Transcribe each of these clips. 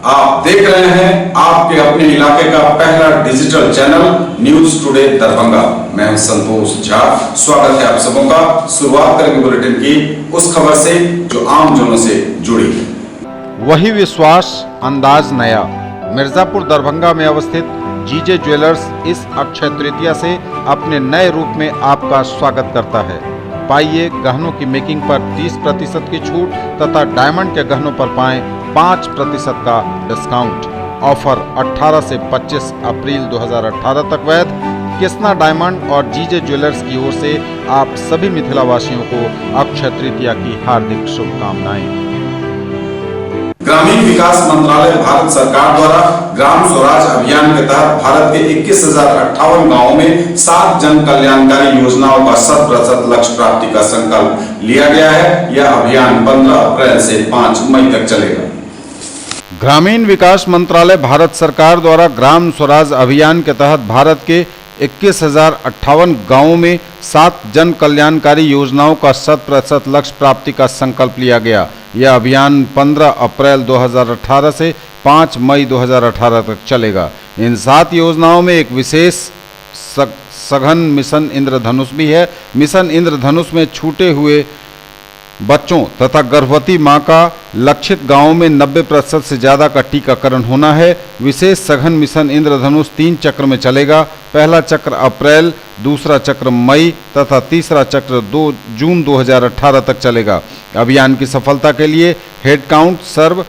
आप देख रहे हैं आपके अपने इलाके का पहला digital channel news today Darbhanga. मैं हूं संतोष झा। स्वागत है आप सबों का। शुरुआत करेंगे बुलेटिन की उस खबर से जो आम जनों से जुड़ी है। वही विश्वास, अंदाज नया। मिर्जापुर दरभंगा में अवस्थित जीजे ज्वेलर्स इस अक्षय तृतीया से अपने नए रूप में आपका स्वागत करता है। पाइए गहनों की मेकिंग पर 30% की छूट तथा डायमंड के गहनों पर पाएं 5% का डिस्काउंट। ऑफर 18 से 25 अप्रैल 2018 तक वैध। किस्ना डायमंड और जीजे ज्वेलर्स की ओर से आप सभी मिथिलावासियों को अक्षय तृतीया की हार्दिक शुभकामनाएं। ग्रामीण विकास मंत्रालय भारत सरकार द्वारा ग्राम स्वराज अभियान के तहत भारत के 21,058 गांवों में 7 जन कल्याणकारी योजनाओं का 100% लक्ष्य प्राप्ति का संकल्प लिया गया है। यह अभियान 15 अप्रैल से 5 मई तक चलेगा। ग्रामीण विकास मंत्रालय भारत सरकार द्वारा ग्राम स्वराज अभियान के तहत भारत के 21,058 गांवों में 7 जन कल्याणकारी योजनाओं का 100% लक्ष्य प्राप्ति का संकल्प लिया गया। यह अभियान 15 अप्रैल 2018 से 5 मई 2018 तक चलेगा। इन 7 योजनाओं में एक विशेष सघन मिशन इंद्रधनुष भी है। मिशन इंद्रधनुष में छूटे हुए बच्चों तथा गर्भवती मां का लक्षित गांवों में 90% से ज़्यादा का टीकाकरण होना है। विशेष सघन मिशन इंद्रधनुष 3 चक्र में चलेगा। पहला चक्र अप्रैल, दूसरा चक्र मई तथा तीसरा चक्र 2 जून 2018 तक चलेगा। अभियान की सफलता के लिए हेड काउंट सर्व,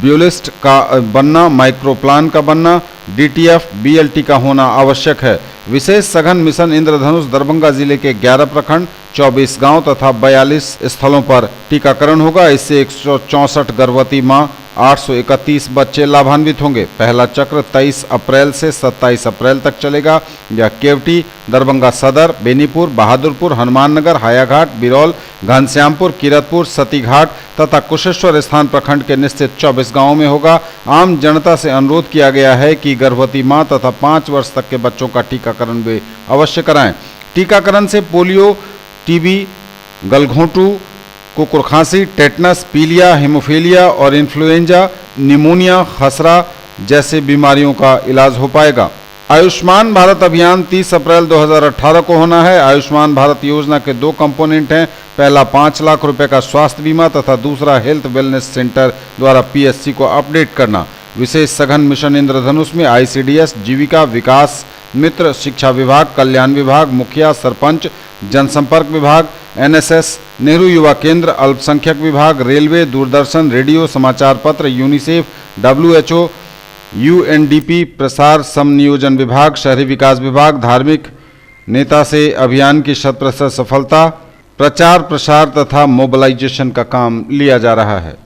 ब्यूलिस्ट का बनना, माइक्रोप्लान का बनना, डीटीएफ, बीएलटी का होना आवश्यक है। विशेष सघन मिशन इंद्रधनुष दरभंगा जिले के 11 प्रखंड, 24 गांव तथा 42 स्थलों पर टीकाकरण होगा। इससे 164 गर्भवती मां, 831 बच्चे लाभान्वित होंगे। पहला चक्र 23 अप्रैल से 27 अप्रैल तक चलेगा। यह केवटी, दरभंगा सदर, बेनीपुर, बहादुरपुर, हनुमाननगर, हायाघाट, बिरौल, घनश्यामपुर, किरतपुर, सतीघाट तथा कुशेश्वर स्थान प्रखंड के निश्चित 24 गांवों में होगा। आम जनता से अनुरोध किया गया है कि गर्भवती मां तथा 5 वर्ष तक के बच्चों का टीकाकरण भी अवश्य कराएं। टीकाकरण से पोलियो, टीबी, गलघोंटू, कुकुर खांसी, टेटनस, पीलिया, हेमोफीलिया और इन्फ्लुएंजा, निमोनिया, खसरा जैसे बीमारियों का इलाज हो पाएगा। आयुष्मान भारत अभियान 30 अप्रैल 2018 को होना है। आयुष्मान भारत योजना के 2 कंपोनेंट हैं। पहला 5 लाख रुपए का स्वास्थ्य बीमा तथा दूसरा हेल्थ वेलनेस सेंटर द्वारा पीएचसी को अपडेट करना। विशेष सघन मिशन इंद्रधनुष में आईसीडीएस, जीविका, विकास मित्र, शिक्षा विभाग, कल्याण विभाग, मुखिया, सरपंच, जनसंपर्क विभाग, एनएसएस, नेहरू युवा केंद्र, अल्पसंख्यक विभाग, रेलवे, दूरदर्शन, रेडियो, समाचार पत्र, यूनिसेफ, डब्ल्यूएचओ, यूएनडीपी, प्रसार समनियोजन विभाग, शहरी विकास विभाग, धार्मिक नेता से अभियान की 100% सफलता, प्रचार प्रसार तथा मोबिलाइजेशन का काम लिया जा रहा है।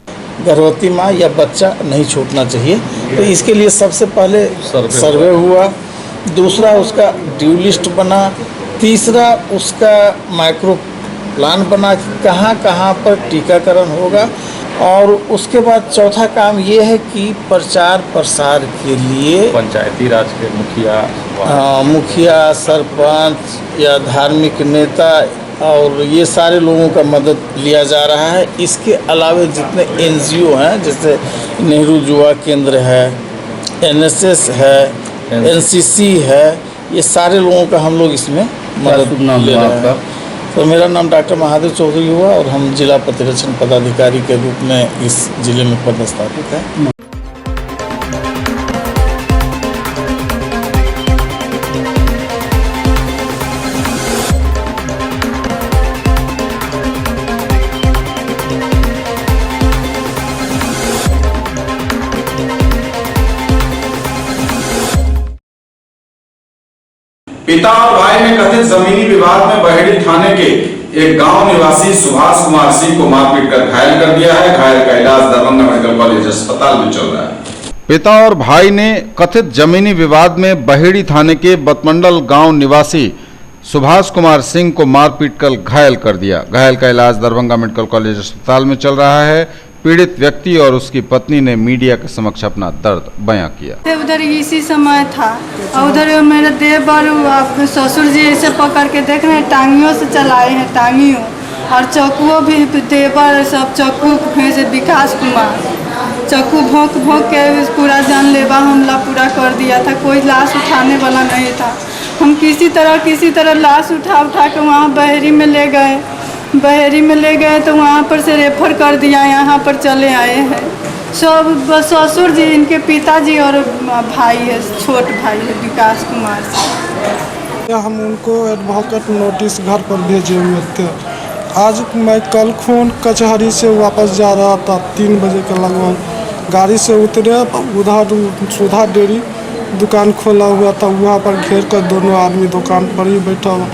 गर्भवती माँ या बच्चा नहीं छूटना चाहिए, तो इसके लिए सबसे पहले सर्वे हुआ, दूसरा उसका ड्यू लिस्ट बना, तीसरा उसका माइक्रो प्लान बना कि कहाँ कहाँ पर टीकाकरण होगा, और उसके बाद चौथा काम ये है कि प्रचार प्रसार के लिए पंचायती राज के मुखिया, सरपंच या धार्मिक नेता और ये सारे लोगों का मदद लिया जा रहा है। इसके अलावा जितने एनजीओ हैं, जैसे नेहरू युवा केंद्र है, एनएसएस है, एनसीसी है, ये सारे लोगों का हम लोग इसमें मदद ले रहे हैं। तो मेरा नाम डॉक्टर महादेव चौधरी हुआ और हम जिला प्रतिरक्षण पदाधिकारी के रूप में इस जिले में पदस्थापित हैं। पिता और भाई ने कथित जमीनी विवाद में बहेड़ी थाने के एक गांव निवासी सुभाष कुमार सिंह को मारपीट कर घायल कर दिया है। घायल का इलाज दरभंगा मेडिकल कॉलेज अस्पताल में चल रहा है। पिता और भाई ने कथित जमीनी विवाद में बहेड़ी थाने के बतमंडल गांव निवासी सुभाष कुमार सिंह को मारपीट कर घायल कर दिया। घायल का इलाज दरभंगा मेडिकल कॉलेज अस्पताल में चल रहा है। पीड़ित व्यक्ति और उसकी पत्नी ने मीडिया के समक्ष अपना दर्द बयां किया। उधर इसी समय था और उधर मेरे देवर ससुर जी ऐसे पकड़ के देख रहे हैं, टांगियों से चलाए हैं, टांगियों और चाकुओं भी देवर सब चाकू भेजे, विकास कुमार चाकू भोंक भोंक के पूरा जानलेवा हमला पूरा कर दिया था। कोई लाश उठाने वाला नहीं था। हम किसी तरह लाश उठा के वहाँ बहेरी में ले गए तो वहाँ पर से रेफर कर दिया, यहाँ पर चले आए हैं। सब ससुर जी, इनके पिताजी और भाई है, छोट भाई है विकास कुमार से। हम उनको एडवोकेट नोटिस घर पर भेजे हुए थे। आज मैं कल खून कचहरी से वापस जा रहा था 3 बजे के लगभग। गाड़ी से उतरे, उधर सुधा डेयरी दुकान खोला हुआ था, वहाँ पर घेर कर दोनों आदमी दुकान पर ही बैठा हुआ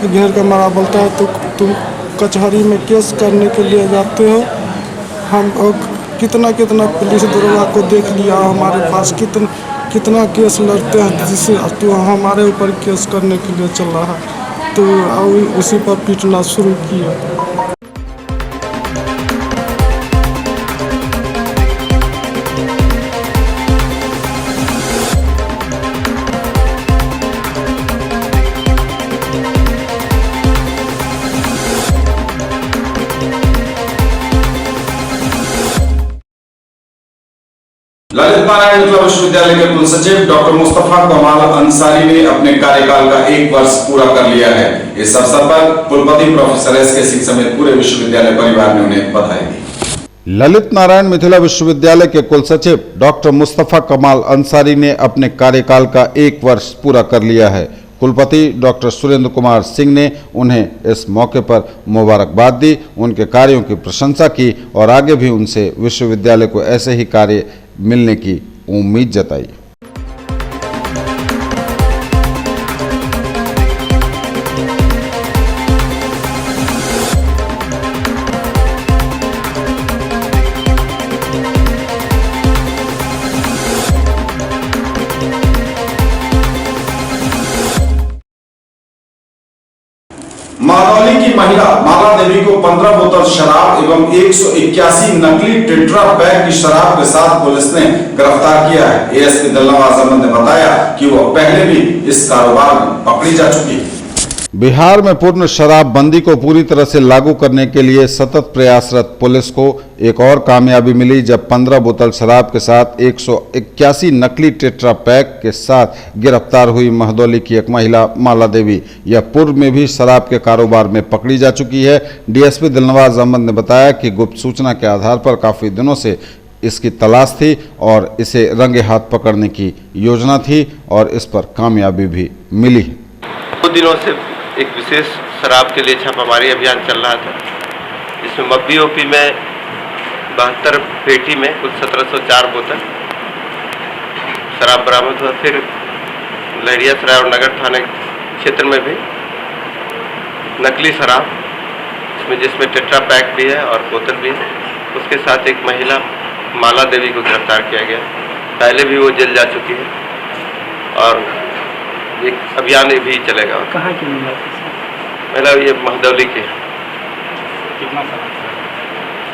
घेर कर मारा। बोलता है तो तुम कचहरी में केस करने के लिए जाते हो। हम कितना पुलिस दरोगा को देख लिया, हमारे पास कितना केस लड़ते हैं, जिससे तो हमारे ऊपर केस करने के लिए चल रहा है। तो उसी पर पीटना शुरू किया। ललित नारायण मिथिला विश्वविद्यालय के कुल सचिव डॉक्टर मुस्तफा कमाल अंसारी ने अपने कार्यकाल का 1 वर्ष पूरा कर लिया है। इस अवसर पर कुलपति प्रोफेसर एस.के. सिंह समेत पूरे विश्वविद्यालय परिवार ने उन्हें बधाई दी। ललित नारायण मिथिला विश्वविद्यालय के कुल सचिव डॉक्टर मुस्तफा कमाल अंसारी ने अपने कार्यकाल का 1 वर्ष पूरा कर लिया है। कुलपति डॉक्टर सुरेंद्र कुमार सिंह ने उन्हें इस मौके पर मुबारकबाद दी, उनके कार्यों की प्रशंसा की और आगे भी उनसे विश्वविद्यालय को ऐसे ही कार्य मिलने की उम्मीद जताई। महदौली की महिला माला देवी को 15 बोतल शराब एवं 181 नकली टेट्रा पैक की शराब के साथ पुलिस ने गिरफ्तार किया है। एएसपी दिलनवाज अहमद ने बताया कि वह पहले भी इस कारोबार में पकड़ी जा चुकी है। बिहार में पूर्ण शराबबंदी को पूरी तरह से लागू करने के लिए सतत प्रयासरत पुलिस को एक और कामयाबी मिली, जब 15 बोतल शराब के साथ 181 नकली टेट्रा पैक के साथ गिरफ्तार हुई महदौली की एक महिला माला देवी। यह पूर्व में भी शराब के कारोबार में पकड़ी जा चुकी है। डीएसपी दिलनवाज अहमद ने बताया कि गुप्त सूचना के आधार पर काफ़ी दिनों से इसकी तलाश थी और इसे रंगे हाथ पकड़ने की योजना थी और इस पर कामयाबी भी मिली है। 2 दिनों से एक विशेष शराब के लिए छापामारी अभियान चल रहा था, जिसमें मब्बी ओपी में 72 पेटी में कुल 1704 बोतल शराब बरामद हुआ। फिर लहरियासराय और नगर थाने क्षेत्र में भी नकली शराब जिसमें टेट्रा पैक भी है और बोतल भी है, उसके साथ एक महिला माला देवी को गिरफ्तार किया गया। पहले भी वो जेल जा चुकी है और एक अभियान भी चलेगा। कहाँ की महिला? महिला ये महदौली की है। कितना शराब?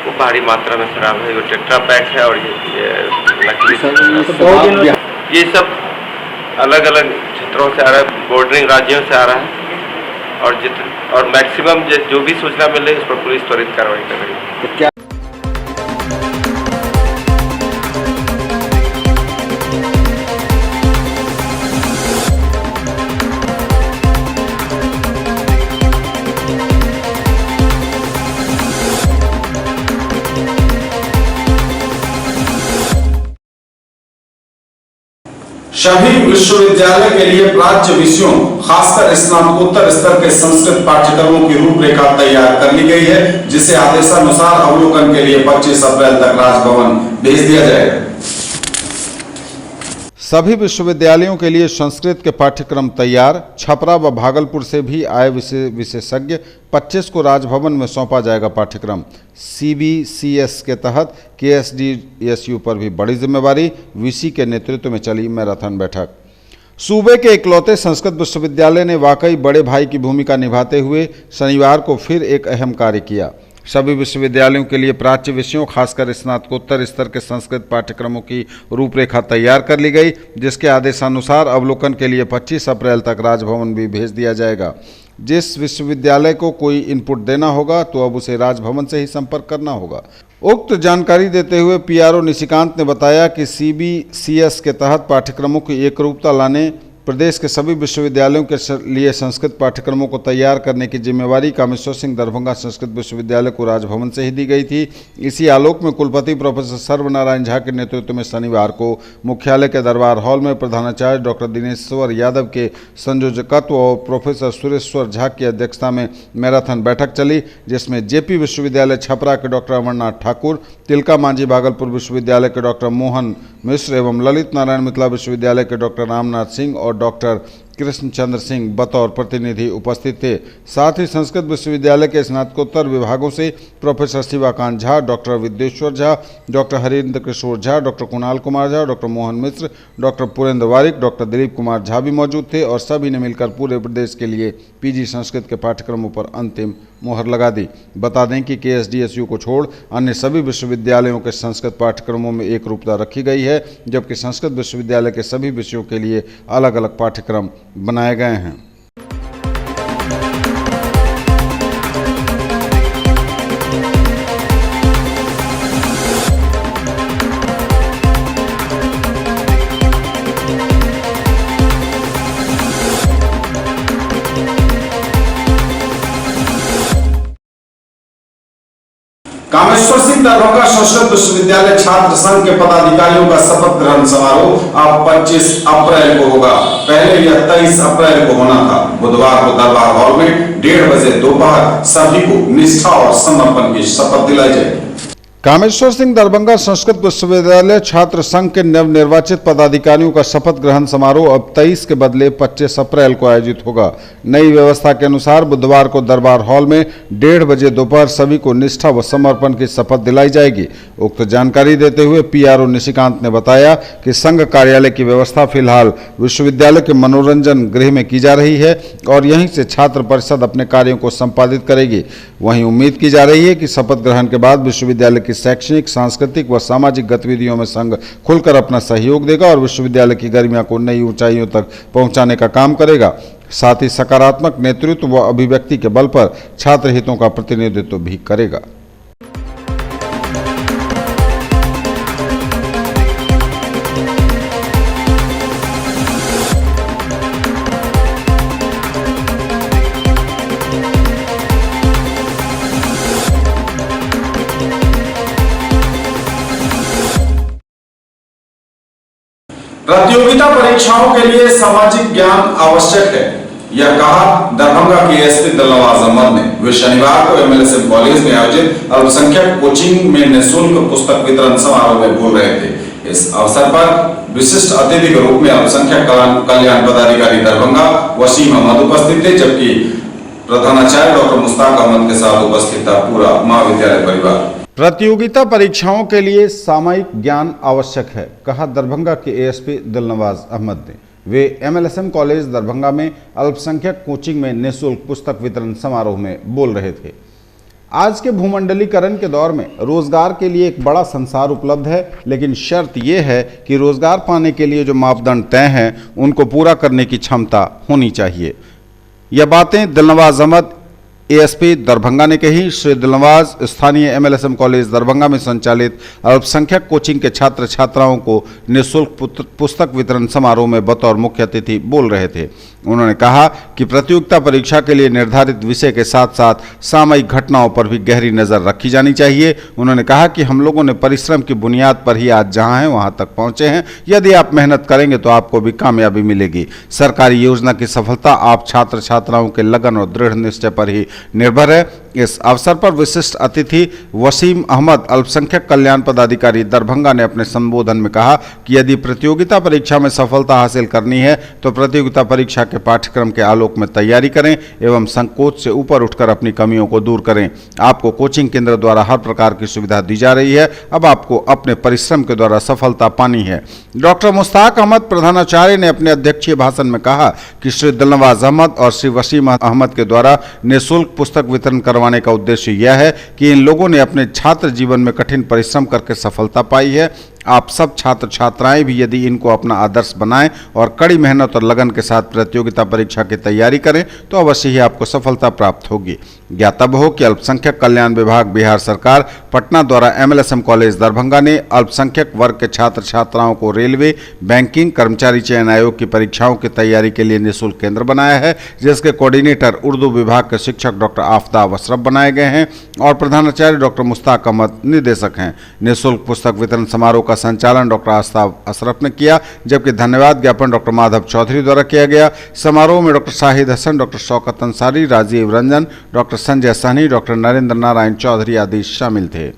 वो भारी मात्रा में शराब है, वो टेट्रा पैक है और ये नकली ये सब अलग अलग क्षेत्रों से आ रहा है, बॉर्डरिंग राज्यों से आ रहा है और मैक्सिमम जो भी सूचना मिल रही है उस पर पुलिस त्वरित कार्रवाई कर रही है। तो क्या सभी विश्वविद्यालय के लिए प्राच्य विषयों खासकर स्नातकोत्तर स्तर के संस्कृत पाठ्यक्रमों की रूपरेखा तैयार कर ली गई है, जिसे आदेशानुसार अवलोकन के लिए 25 अप्रैल तक राजभवन भेज दिया जाएगा। सभी विश्वविद्यालयों के लिए संस्कृत के पाठ्यक्रम तैयार। छपरा व भागलपुर से भी आए विशेषज्ञ 25 को राजभवन में सौंपा जाएगा पाठ्यक्रम। CBCS के तहत KSDSU पर भी बड़ी जिम्मेवारी। VC के नेतृत्व में चली मैराथन बैठक। सूबे के इकलौते संस्कृत विश्वविद्यालय ने वाकई बड़े भाई की भूमिका निभाते हुए शनिवार को फिर एक अहम कार्य किया। सभी विश्वविद्यालयों के लिए प्राच्य विषयों खासकर स्नातकोत्तर स्तर के संस्कृत पाठ्यक्रमों की रूपरेखा तैयार कर ली गई, जिसके आदेशानुसार अवलोकन के लिए 25 अप्रैल तक राजभवन भी भेज दिया जाएगा। जिस विश्वविद्यालय को कोई इनपुट देना होगा तो अब उसे राजभवन से ही संपर्क करना होगा। उक्त जानकारी देते हुए पीआरओ निशिकांत ने बताया कि सीबीसीएस के तहत पाठ्यक्रमों की एकरूपता लाने प्रदेश के सभी विश्वविद्यालयों के लिए संस्कृत पाठ्यक्रमों को तैयार करने की जिम्मेवारी कामेश्वर सिंह दरभंगा संस्कृत विश्वविद्यालय को राजभवन से ही दी गई थी। इसी आलोक में कुलपति प्रोफेसर सर्वनारायण झा के नेतृत्व में शनिवार को मुख्यालय के दरबार हॉल में प्रधानाचार्य डॉक्टर दिनेश्वर यादव के संयोजकत्व और प्रोफेसर सुरेश्वर झा की अध्यक्षता में मैराथन बैठक चली, जिसमें जेपी विश्वविद्यालय छपरा के डॉक्टर अमरनाथ ठाकुर, तिलका मांझी भागलपुर विश्वविद्यालय के डॉक्टर मोहन मिश्र एवं ललित नारायण मिथिला विश्वविद्यालय के डॉक्टर रामनाथ सिंह और डॉक्टर कृष्णचंद्र सिंह बतौर प्रतिनिधि उपस्थित थे। साथ ही संस्कृत विश्वविद्यालय के स्नातकोत्तर विभागों से professor Shivakant Jha, doctor Vidyeshwar Jha, doctor Harindra Kishore Jha, doctor Kunal Kumar Jha, doctor Mohan Mishra, doctor Purendra Warik, doctor Dilip Kumar Jha भी मौजूद थे और सभी ने मिलकर पूरे प्रदेश के लिए पीजी संस्कृत के पाठ्यक्रमों पर अंतिम मोहर लगा दी। बता दें कि केएसडीएसयू को छोड़ अन्य सभी विश्वविद्यालयों के संस्कृत पाठ्यक्रमों में एक रूपता रखी गई है, जबकि संस्कृत विश्वविद्यालय के सभी विषयों के लिए अलग अलग पाठ्यक्रम बनाए गए हैं। कामेश्वर सिंह दरभंगा संस्कृत विश्वविद्यालय छात्र संघ के पदाधिकारियों का शपथ ग्रहण समारोह अब 25 अप्रैल को होगा। पहले यह 23 अप्रैल को होना था। बुधवार को दरबार हॉल में 1:30 बजे दोपहर सभी को निष्ठा और समर्पण की शपथ दिलाई जाएगी। कामेश्वर सिंह दरभंगा संस्कृत विश्वविद्यालय छात्र संघ के नवनिर्वाचित पदाधिकारियों का शपथ ग्रहण समारोह अब 23 के बदले 25 अप्रैल को आयोजित होगा। नई व्यवस्था के अनुसार बुधवार को दरबार हॉल में 1:30 बजे दोपहर सभी को निष्ठा व समर्पण की शपथ दिलाई जाएगी। उक्त जानकारी देते हुए पीआरओ निशिकांत ने बताया कि संघ कार्यालय की व्यवस्था फिलहाल विश्वविद्यालय के मनोरंजन गृह में की जा रही है और यहीं से छात्र परिषद अपने कार्यों को संपादित करेगी। वहीं उम्मीद की जा रही है कि शपथ ग्रहण के बाद विश्वविद्यालय की शैक्षणिक, सांस्कृतिक व सामाजिक गतिविधियों में संघ खुलकर अपना सहयोग देगा और विश्वविद्यालय की गरिमा को नई ऊंचाइयों तक पहुंचाने का काम करेगा। साथ ही सकारात्मक नेतृत्व व अभिव्यक्ति के बल पर छात्र हितों का प्रतिनिधित्व भी करेगा। प्रतियोगिता परीक्षाओं के लिए सामाजिक ज्ञान आवश्यक है, यह कहा दरभंगा के एसपी दिलनवाज अहमद ने। वे शनिवार को एमएलएसएम कॉलेज में आयोजित अल्पसंख्यक कोचिंग में निःशुल्क पुस्तक वितरण समारोह में बोल रहे थे। इस अवसर पर विशिष्ट अतिथि के रूप में अल्पसंख्यक कल्याण पदाधिकारी दरभंगा वसीम अहमद उपस्थित थे, जबकि प्रधानाचार्य डॉक्टर मुश्ताक अहमद के साथ उपस्थित था पूरा महाविद्यालय परिवार। प्रतियोगिता परीक्षाओं के लिए सामयिक ज्ञान आवश्यक है, कहा दरभंगा के एएसपी दिलनवाज अहमद ने। वे एमएलएसएम कॉलेज दरभंगा में अल्पसंख्यक कोचिंग में निःशुल्क पुस्तक वितरण समारोह में बोल रहे थे। आज के भूमंडलीकरण के दौर में रोजगार के लिए एक बड़ा संसार उपलब्ध है, लेकिन शर्त यह है कि रोजगार पाने के लिए जो मापदंड तय हैं उनको पूरा करने की क्षमता होनी चाहिए। यह बातें दिलनवाज अहमद एएसपी दरभंगा ने कही। श्री दिलनवाज स्थानीय एमएलएसएम कॉलेज दरभंगा में संचालित अल्पसंख्यक कोचिंग के छात्र छात्राओं को निःशुल्क पुस्तक वितरण समारोह में बतौर मुख्य अतिथि बोल रहे थे। उन्होंने कहा कि प्रतियोगिता परीक्षा के लिए निर्धारित विषय के साथ साथ सामयिक घटनाओं पर भी गहरी नजर रखी जानी चाहिए। उन्होंने कहा कि हम लोगों ने परिश्रम की बुनियाद पर ही आज जहां हैं वहां तक पहुंचे हैं। यदि आप मेहनत करेंगे तो आपको भी कामयाबी मिलेगी। सरकारी योजना की सफलता आप छात्र छात्राओं के लगन और दृढ़ निश्चय पर ही निर्भर है। इस अवसर पर विशिष्ट अतिथि वसीम अहमद अल्पसंख्यक कल्याण पदाधिकारी दरभंगा ने अपने संबोधन में कहा कि यदि प्रतियोगिता परीक्षा में सफलता हासिल करनी है तो प्रतियोगिता परीक्षा के पाठ्यक्रम के आलोक में तैयारी करें एवं संकोच से ऊपर उठकर अपनी कमियों को दूर करें। आपको कोचिंग केंद्र द्वारा हर प्रकार की सुविधा दी जा रही है, अब आपको अपने परिश्रम के द्वारा सफलता पानी है। डॉक्टर मुश्ताक अहमद प्रधानाचार्य ने अपने अध्यक्षीय भाषण में कहा कि श्री दिलनवाज अहमद और श्री वसीम अहमद के द्वारा निःशुल्क पुस्तक वितरण करवाने का उद्देश्य यह है कि इन लोगों ने अपने छात्र जीवन में कठिन परिश्रम करके सफलता पाई है आप सब छात्र छात्राएं भी यदि इनको अपना आदर्श बनाएं और कड़ी मेहनत और लगन के साथ प्रतियोगिता परीक्षा की तैयारी करें तो अवश्य ही आपको सफलता प्राप्त होगी। ज्ञातव्य हो कि अल्पसंख्यक कल्याण विभाग बिहार सरकार पटना द्वारा MLSM कॉलेज दरभंगा ने अल्पसंख्यक वर्ग के छात्र छात्राओं को रेलवे, बैंकिंग, कर्मचारी चयन आयोग की परीक्षाओं की तैयारी के लिए निःशुल्क केंद्र बनाया है, जिसके कोऑर्डिनेटर उर्दू विभाग के शिक्षक डॉक्टर आफ्ताब अशरफ बनाए गए हैं और प्रधानाचार्य डॉक्टर मुश्ताक अहमद निदेशक हैं। निःशुल्क पुस्तक वितरण समारोह का संचालन डॉक्टर आफ्ताब अशरफ ने किया, जबकि धन्यवाद ज्ञापन डॉक्टर माधव चौधरी द्वारा किया गया। समारोह में doctor Shahid Hasan, doctor Shaukat Ansari, Rajiv Ranjan, doctor Sanjay Sahni, doctor Narendra Narayan Chaudhary आदि शामिल थे।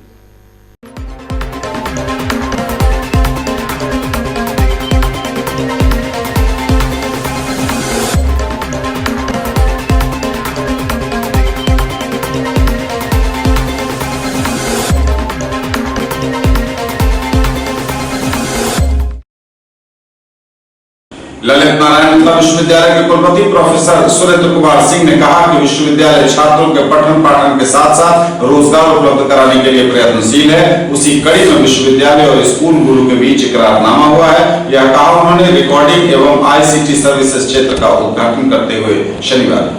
ललित नारायण मिथिला विश्वविद्यालय के कुलपति प्रोफेसर सुरेंद्र कुमार सिंह ने कहा कि विश्वविद्यालय छात्रों के पठन पाठन के साथ साथ रोजगार उपलब्ध कराने के लिए प्रयत्नशील है। उसी कड़ी में विश्वविद्यालय और स्कूल गुरु के बीच इकरारनामा हुआ है। यह कहा उन्होंने रिकॉर्डिंग एवं ICT सर्विसेज क्षेत्र का उद्घाटन करते हुए शनिवार।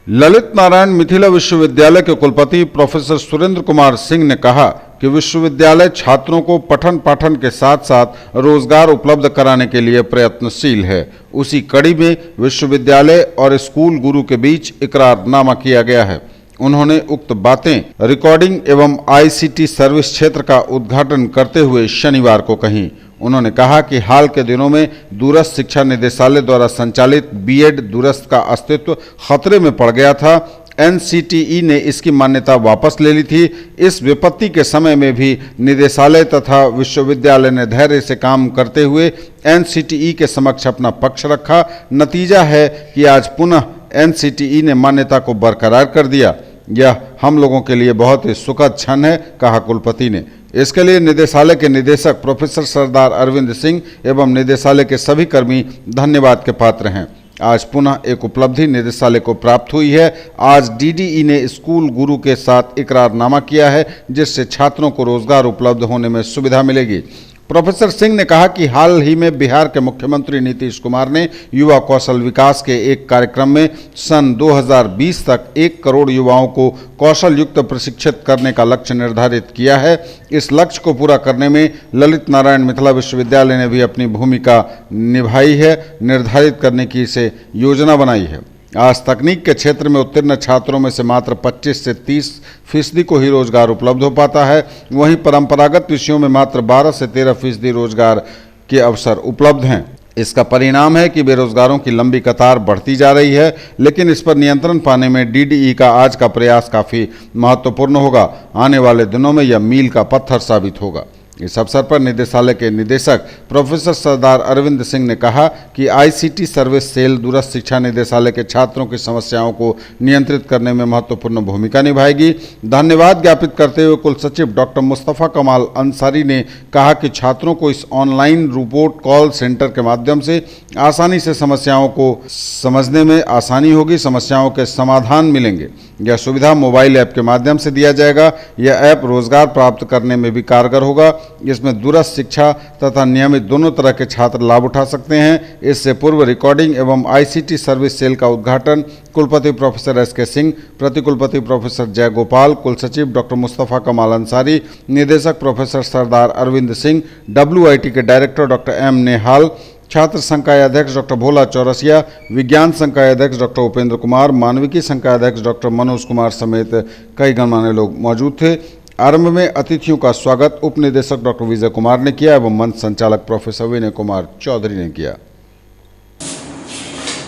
ललित नारायण मिथिला विश्वविद्यालय के कुलपति प्रोफेसर सुरेंद्र कुमार सिंह ने कहा कि विश्वविद्यालय छात्रों को पठन पाठन के साथ साथ रोजगार उपलब्ध कराने के लिए प्रयत्नशील है। उसी कड़ी में विश्वविद्यालय और स्कूल गुरु के बीच इकरारनामा किया गया है। उन्होंने उक्त बातें रिकॉर्डिंग एवं ICT सर्विस क्षेत्र का उद्घाटन करते हुए शनिवार को कही। उन्होंने कहा कि हाल के दिनों में दूरस्थ शिक्षा निदेशालय द्वारा संचालित B.Ed दूरस्थ का अस्तित्व खतरे में पड़ गया था। NCTE ने इसकी मान्यता वापस ले ली थी। इस विपत्ति के समय में भी निदेशालय तथा विश्वविद्यालय ने धैर्य से काम करते हुए NCTE के समक्ष अपना पक्ष रखा। नतीजा है कि आज पुनः NCTE ने मान्यता को बरकरार कर दिया। यह हम लोगों के लिए बहुत ही सुखद क्षण है, कहा कुलपति ने। इसके लिए निदेशालय के निदेशक प्रोफेसर सरदार अरविंद सिंह एवं निदेशालय के सभी कर्मी धन्यवाद के पात्र हैं। आज पुनः एक उपलब्धि निदेशालय को प्राप्त हुई है। आज DDE ने स्कूल गुरु के साथ इकरारनामा किया है, जिससे छात्रों को रोजगार उपलब्ध होने में सुविधा मिलेगी। प्रोफेसर सिंह ने कहा कि हाल ही में बिहार के मुख्यमंत्री नीतीश कुमार ने युवा कौशल विकास के एक कार्यक्रम में सन 2020 तक 1 करोड़ युवाओं को कौशल युक्त प्रशिक्षित करने का लक्ष्य निर्धारित किया है। इस लक्ष्य को पूरा करने में ललित नारायण मिथिला विश्वविद्यालय ने भी अपनी भूमिका निभाई है। निर्धारित करने की इसे योजना बनाई है। आज तकनीक के क्षेत्र में उत्तीर्ण छात्रों में से मात्र 25 से 30% को ही रोजगार उपलब्ध हो पाता है। वहीं परंपरागत विषयों में मात्र 12 से 13% रोजगार के अवसर उपलब्ध हैं। इसका परिणाम है कि बेरोजगारों की लंबी कतार बढ़ती जा रही है, लेकिन इस पर नियंत्रण पाने में DDE का आज का प्रयास काफ़ी महत्वपूर्ण होगा। आने वाले दिनों में यह मील का पत्थर साबित होगा। इस अवसर पर निदेशालय के निदेशक प्रोफेसर सरदार अरविंद सिंह ने कहा कि ICT सर्विस सेल दूरस्थ शिक्षा निदेशालय के छात्रों की समस्याओं को नियंत्रित करने में महत्वपूर्ण भूमिका निभाएगी। धन्यवाद ज्ञापित करते हुए कुल सचिव डॉक्टर मुस्तफ़ा कमाल अंसारी ने कहा कि छात्रों को इस ऑनलाइन रोबोट कॉल सेंटर के माध्यम से आसानी से समस्याओं को समझने में आसानी होगी, समस्याओं के समाधान मिलेंगे। यह सुविधा मोबाइल ऐप के माध्यम से दिया जाएगा। यह ऐप रोजगार प्राप्त करने में भी कारगर होगा। इसमें दूरस्थ शिक्षा तथा नियमित दोनों तरह के छात्र लाभ उठा सकते हैं। इससे पूर्व रिकॉर्डिंग एवं ICT सर्विस सेल का उद्घाटन कुलपति प्रोफेसर SK सिंह, प्रतिकुलपति प्रोफेसर जय गोपाल, कुल सचिव डॉक्टर मुस्तफ़ा कमाल अंसारी, निदेशक प्रोफेसर सरदार अरविंद सिंह, WIT के डायरेक्टर डॉक्टर M नेहाल, छात्र संघ का अध्यक्ष डॉक्टर भोला चौरसिया, विज्ञान संघ का अध्यक्ष डॉक्टर उपेंद्र कुमार, मानविकी संघ का अध्यक्ष डॉक्टर मनोज कुमार समेत कई गणमान्य लोग मौजूद थे। आरंभ में अतिथियों का स्वागत उप निदेशक डॉक्टर विजय कुमार ने किया एवं मंच संचालक प्रोफेसर विनय कुमार चौधरी ने किया।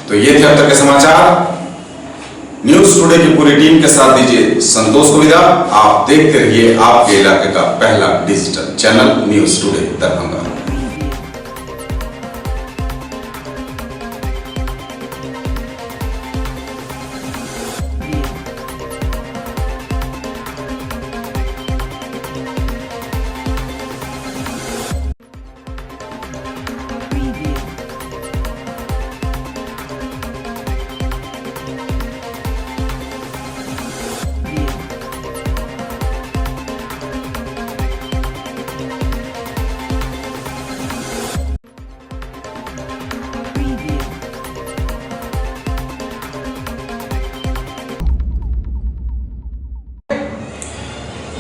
तो ये थे अब तक के समाचार। न्यूज टुडे की पूरी टीम के साथ दीजिए संतोष को विदा। आप देखते रहिए आपके इलाके का पहला digital channel news today Darbhanga.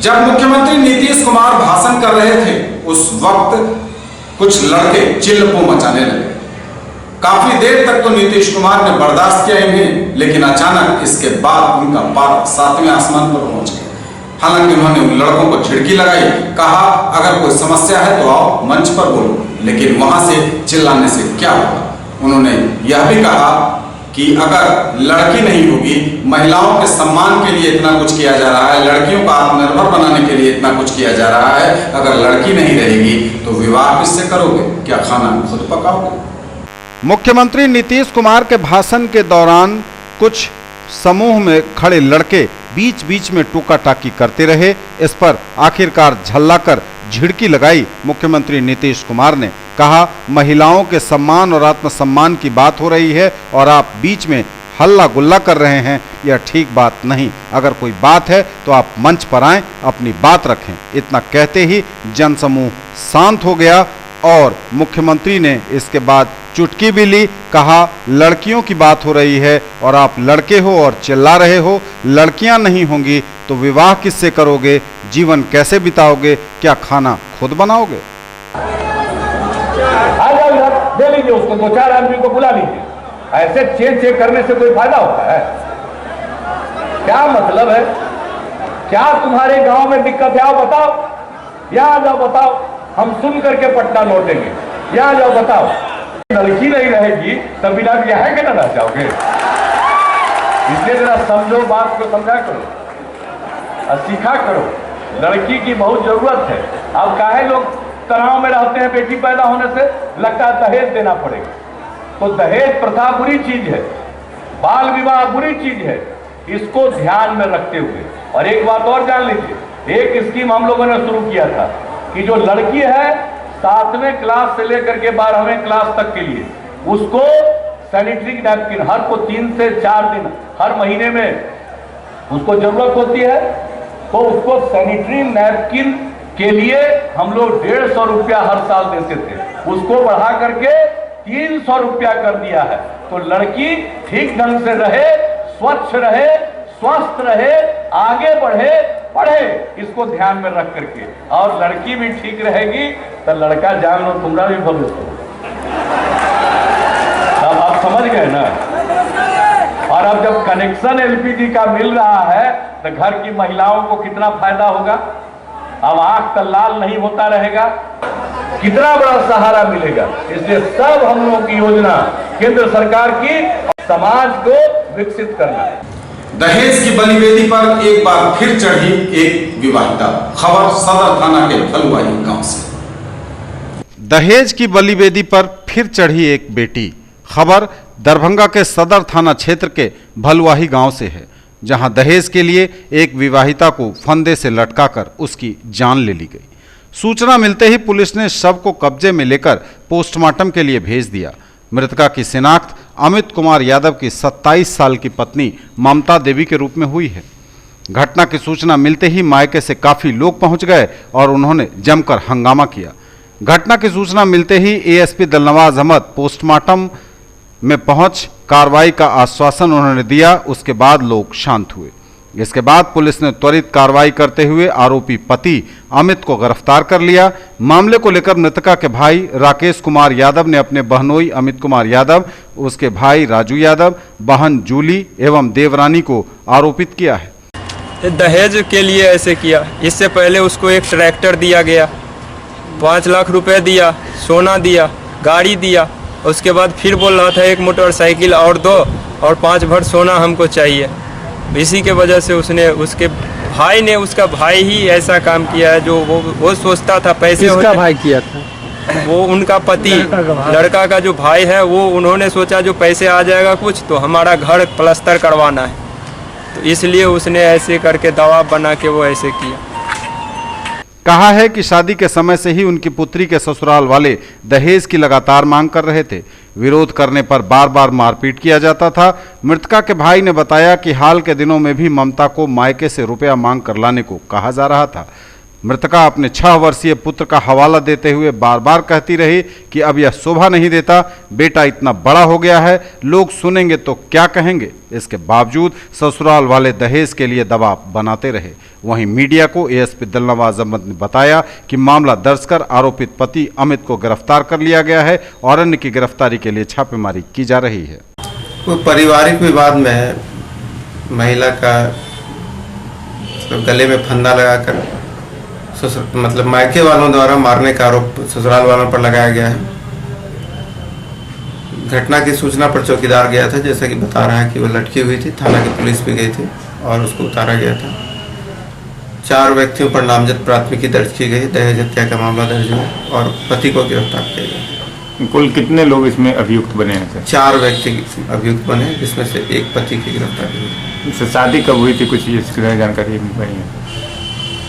जब मुख्यमंत्री नीतीश कुमार भाषण कर रहे थे उस वक्त कुछ लड़के चिल्लपो मचाने लगे। काफी देर तक तो नीतीश कुमार ने बर्दाश्त किया इन्हें, लेकिन अचानक इसके बाद उनका पारा 7वें आसमान पर पहुंच गया। हालांकि उन्होंने उन लड़कों को झिड़की लगाई, कहा अगर कोई समस्या है तो आओ मंच पर बोलो, लेकिन वहां से चिल्लाने से क्या होगा। उन्होंने यह भी कहा कि अगर लड़की नहीं होगी, महिलाओं के सम्मान के लिए इतना कुछ किया जा रहा है, लड़कियों को आत्मनिर्भर बनाने के लिए इतना कुछ किया जा रहा है, अगर लड़की नहीं रहेगी तो विवाह किससे करोगे, क्या खाना खुद पकाओगे। मुख्यमंत्री नीतीश कुमार के भाषण के दौरान कुछ समूह में खड़े लड़के बीच बीच में टोका टाकी करते रहे। इस पर आखिरकार झल्लाकर झिड़की लगाई मुख्यमंत्री नीतीश कुमार ने, कहा महिलाओं के सम्मान और आत्मसम्मान की बात हो रही है और आप बीच में हल्ला गुल्ला कर रहे हैं, यह ठीक बात नहीं। अगर कोई बात है तो आप मंच पर आएं, अपनी बात रखें। इतना कहते ही जनसमूह शांत हो गया और मुख्यमंत्री ने इसके बाद चुटकी भी ली, कहा लड़कियों की बात हो रही है और आप लड़के हो और चिल्ला रहे हो, लड़कियां नहीं होंगी तो विवाह किससे करोगे, जीवन कैसे बिताओगे, क्या खाना खुद बनाओगे। दे लीजिए उसको, 2-4 आदमी को बुला लीजिए। ऐसे चेक करने से कोई फायदा होता है? क्या मतलब है? क्या तुम्हारे गांव में दिक्कत है? आओ बताओ, यहाँ जाओ बताओ, हम सुन करके पटना लौटेंगे। यहाँ जाओ बताओ, लड़की नहीं रहेगी तब बिना ब्याह के ना रह जाओगे। इसलिए जरा समझो, बात को समझा करो और सीखा करो। लड़की की बहुत जरूरत है। अब काहे लोग तनाव में रहते हैं? बेटी पैदा होने से लगता है दहेज देना पड़ेगा। तो दहेज प्रथा बुरी चीज है, बाल विवाह बुरी चीज है। इसको ध्यान में रखते हुए, और एक बात और जान लीजिए, एक स्कीम हम लोगों ने शुरू किया था कि जो लड़की है 7वें क्लास से लेकर के 12वें क्लास तक के लिए उसको सैनिटरी नैपकिन हर को 3 से 4 दिन हर महीने में उसको जरूरत होती है, तो उसको सैनिटरी नैपकिन के लिए हम लोग 150 रुपया हर साल देते थे, उसको बढ़ा करके 300 रुपया कर दिया है। तो लड़की ठीक ढंग से रहे, स्वच्छ रहे, स्वस्थ रहे, आगे बढ़े, पढ़े, इसको ध्यान में रख करके, और लड़की भी ठीक रहेगी तो लड़का जान लो तुम्हारा भी भविष्य होगा। अब आप समझ गए ना। और अब जब कनेक्शन एलपीजी का मिल रहा है तो घर की महिलाओं को कितना फायदा होगा। अब आंख तो लाल नहीं होता रहेगा, कितना बड़ा सहारा मिलेगा। इसलिए सब हम लोगों की योजना केंद्र सरकार की समाज को विकसित करना है। दहेज की बलिवेदी पर एक बार फिर चढ़ी एक विवाहिता। खबर सदर थाना के भलुआही गांव से। दहेज की बलिवेदी पर फिर चढ़ी एक बेटी। खबर दरभंगा के सदर थाना क्षेत्र के भलुआही गांव से है, जहां दहेज के लिए एक विवाहिता को फंदे से लटकाकर उसकी जान ले ली गई। सूचना मिलते ही पुलिस ने शव को कब्जे में लेकर पोस्टमार्टम के लिए भेज दिया। मृतका की शिनाख्त अमित कुमार यादव की 27 साल की पत्नी ममता देवी के रूप में हुई है। घटना की सूचना मिलते ही मायके से काफी लोग पहुंच गए और उन्होंने जमकर हंगामा किया। घटना की सूचना मिलते ही एएसपी दिलनवाज अहमद पोस्टमार्टम में पहुंच कार्रवाई का आश्वासन उन्होंने दिया। उसके बाद लोग शांत हुए। इसके बाद पुलिस ने त्वरित कार्रवाई करते हुए आरोपी पति अमित को गिरफ्तार कर लिया। मामले को लेकर मृतका के भाई राकेश कुमार यादव ने अपने बहनोई अमित कुमार यादव, उसके भाई राजू यादव, बहन जूली एवं देवरानी को आरोपित किया है। दहेज के लिए ऐसे किया। इससे पहले उसको एक ट्रैक्टर दिया गया, 5 लाख रुपए दिया, सोना दिया, गाड़ी दिया। उसके बाद फिर बोल रहा था एक मोटरसाइकिल और दो और 5 भर सोना हमको चाहिए। इसी के वजह से उसके भाई ने, उसका भाई ही ऐसा काम किया है। जो वो सोचता था पैसे। किसका भाई किया था? वो उनका पति, लड़का का जो भाई है, वो उन्होंने सोचा जो पैसे आ जाएगा कुछ तो हमारा घर प्लास्टर करवाना है, तो इसलिए उसने ऐसे करके दबाव बना के वो ऐसे किया। कहा है कि शादी के समय से ही उनकी पुत्री के ससुराल वाले दहेज की लगातार मांग कर रहे थे। विरोध करने पर बार बार मारपीट किया जाता था। मृतका के भाई ने बताया कि हाल के दिनों में भी ममता को मायके से रुपया मांग कर लाने को कहा जा रहा था। मृतका अपने 6 वर्षीय पुत्र का हवाला देते हुए बार बार कहती रही कि अब यह शोभा नहीं देता, बेटा इतना बड़ा हो गया है, लोग सुनेंगे तो क्या कहेंगे। इसके बावजूद ससुराल वाले दहेज के लिए दबाव बनाते रहे। वहीं मीडिया को एएसपी दिलनवाज अहमद ने बताया कि मामला दर्ज कर आरोपित पति अमित को गिरफ्तार कर लिया गया है और अन्य की गिरफ्तारी के लिए छापेमारी की जा रही है। वो पारिवारिक विवाद में है, महिला का तो गले में फंदा लगाकर मतलब मायके वालों द्वारा मारने का आरोप ससुराल वालों पर लगाया गया है। घटना की सूचना पर चौकीदार गया था, जैसा कि बता रहा है कि वो लटकी हुई थी, थाना की पुलिस भी गई थी और उसको उतारा गया था। 4 व्यक्तियों पर नामजद प्राथमिकी दर्ज की गई, दहेज हत्या का मामला दर्ज हुआ और पति को गिरफ्तार किया गया। कुल कितने लोग इसमें अभियुक्त बने हैं सर? 4 व्यक्ति अभियुक्त बने, जिसमें से एक पति की गिरफ्तारी हुई। शादी कब हुई थी, कुछ इसकी जानकारी बनी है?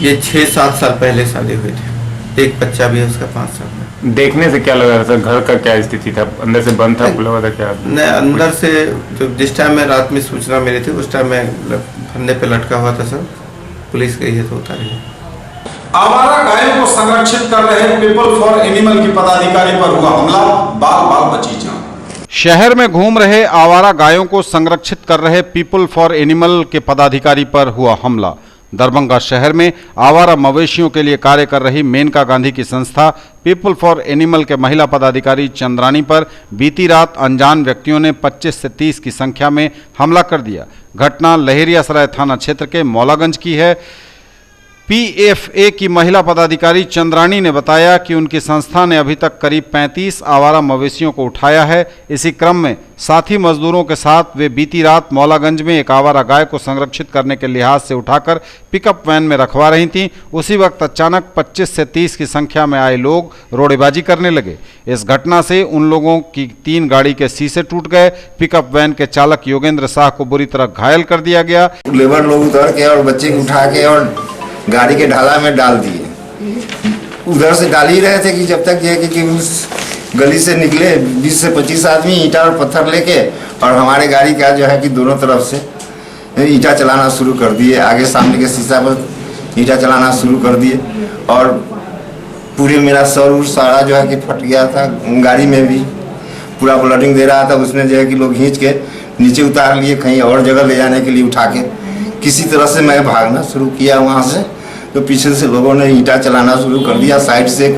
ये 6-7 साल पहले शादी हुई थी, एक बच्चा भी है उसका 5 साल का। देखने से क्या लगा था सर, घर का क्या स्थिति था, अंदर से बंद था, खुला हुआ था क्या? नहीं, अंदर से जो जिस टाइम में रात में सूचना मिली थी उस टाइम में फंदे पे लटका हुआ था सर, पुलिस गई है तो उतारी है। आवारा गायों को संरक्षित कर रहे पीपल फॉर एनिमल के पदाधिकारी पर हुआ हमला, बाल बाल बची जान। शहर में घूम रहे आवारा गायों को संरक्षित कर रहे पीपल फॉर एनिमल के पदाधिकारी पर हुआ हमला। दरभंगा शहर में आवारा मवेशियों के लिए कार्य कर रही मेनका गांधी की संस्था पीपल फॉर एनिमल के महिला पदाधिकारी चंद्रानी पर बीती रात अनजान व्यक्तियों ने 25 से 30 की संख्या में हमला कर दिया। घटना लहेरियासराय थाना क्षेत्र के मौलागंज की है। पीएफए की महिला पदाधिकारी चंद्रानी ने बताया कि उनकी संस्था ने अभी तक करीब 35 आवारा मवेशियों को उठाया है। इसी क्रम में साथी मजदूरों के साथ वे बीती रात मौलागंज में एक आवारा गाय को संरक्षित करने के लिहाज से उठाकर पिकअप वैन में रखवा रही थीं। उसी वक्त अचानक 25 से 30 की संख्या में आए लोग रोड़ेबाजी करने लगे। इस घटना से उन लोगों की 3 गाड़ी के शीशे टूट गए। पिकअप वैन के चालक योगेंद्र शाह को बुरी तरह घायल कर दिया गया। लेबर लोग उतर के और बच्चे को उठा के और गाड़ी के ढाला में डाल दिए। उधर से डाल ही रहे थे कि जब तक ये कि उस गली से निकले 20 से 25 आदमी ईंटा और पत्थर लेके और हमारे गाड़ी का जो है कि दोनों तरफ से ईंटा चलाना शुरू कर दिए। आगे सामने के शीशा पर ईंटा चलाना शुरू कर दिए और पूरे मेरा सर सारा जो है कि फट गया था। गाड़ी में भी पूरा ब्लडिंग दे रहा था। उसमें जो है कि लोग खींच के नीचे उतार लिए, कहीं और जगह ले जाने के लिए उठा के। किसी तरह से मैं भागना शुरू किया वहाँ से, तो पीछे से लोगों ने ईंटा चलाना शुरू कर दिया। साइड से